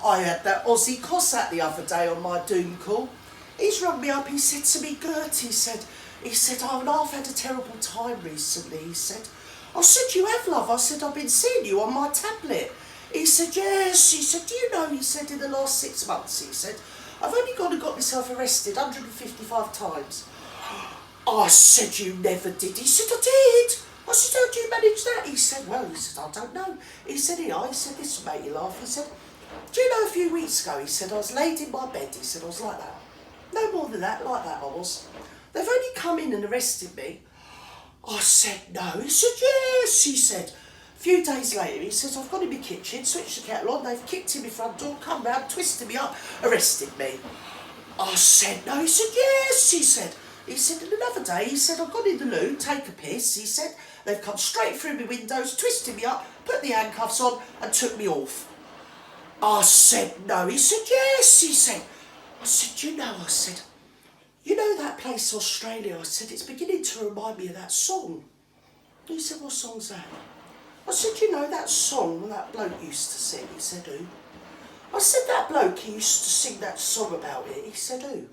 I had that Aussie Cossack the other day on my Doom call. He's rung me up, he said to me, Gerty, he said, oh, I've had a terrible time recently, he said. I said, you have, love? I said, I've been seeing you on my tablet. He said, yes. He said, do you know, he said, in the last 6 months, he said, I've only gone and got myself arrested 155 times. I said, you never did. He said, I did. I said, how do you manage that? He said, well, he said, I don't know. He said, he said, this will make you laugh. He said, do you know a few weeks ago, he said, I was laid in my bed. He said, I was like that. No more than that, like that I was. They've only come in and arrested me. I said, no. He said, yes. He said, a few days later, he says, I've gone in my kitchen, switched the kettle on, they've kicked in my front door, come round, twisted me up, arrested me. I said, no. He said, yes. He said, and another day, he said, I've gone in the loo, take a piss. He said, they've come straight through my windows, twisted me up, put the handcuffs on and took me off. I said, no. He said, yes. I said, you know that place, Australia? I said, it's beginning to remind me of that song. He said, what song's that? I said, you know that song that bloke used to sing? He said, who? I said, that bloke, he used to sing that song about it. He said, who?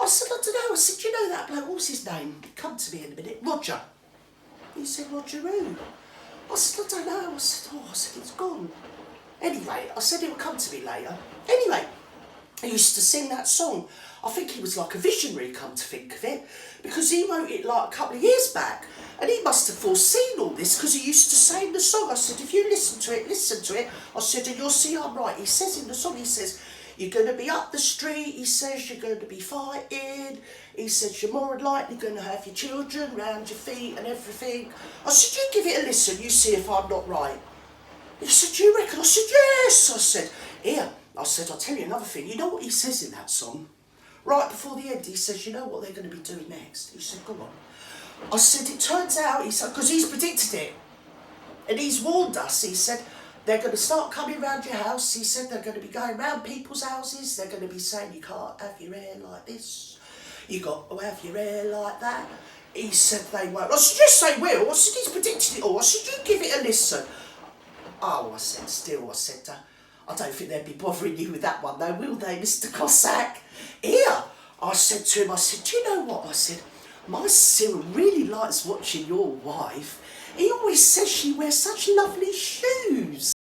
I said, I don't know. I said, you know that bloke, what's his name? Come to me in a minute. Roger. He said, Roger who? I said, I don't know. I said, it's gone. Anyway, I said it would come to me later. Anyway, he used to sing that song. I think he was like a visionary, come to think of it, because he wrote it like a couple of years back, and he must have foreseen all this because he used to sing the song. I said, if you listen to it, I said, and you'll see I'm right. He says in the song, he says, you're going to be up the street, he says, you're going to be fighting, he says, you're more than likely going to have your children round your feet and everything. I said, you give it a listen, you see if I'm not right. He said, do you reckon? I said, yes. I said, here. I said, I'll tell you another thing. You know what he says in that song? Right before the end, he says, you know what they're going to be doing next? He said, go on. I said, it turns out, he said, because he's predicted it. And he's warned us. He said, they're going to start coming round your house. He said, they're going to be going round people's houses. They're going to be saying, you can't have your hair like this. You got to have your hair like that. He said, they won't. I said, yes, they will. I said, he's predicted it all. I said, you give it a listen. Oh, I said, I don't think they'd be bothering you with that one though, will they, Mr. Cossack? Here, I said to him, I said, do you know what? I said, my Cyril really likes watching your wife. He always says she wears such lovely shoes.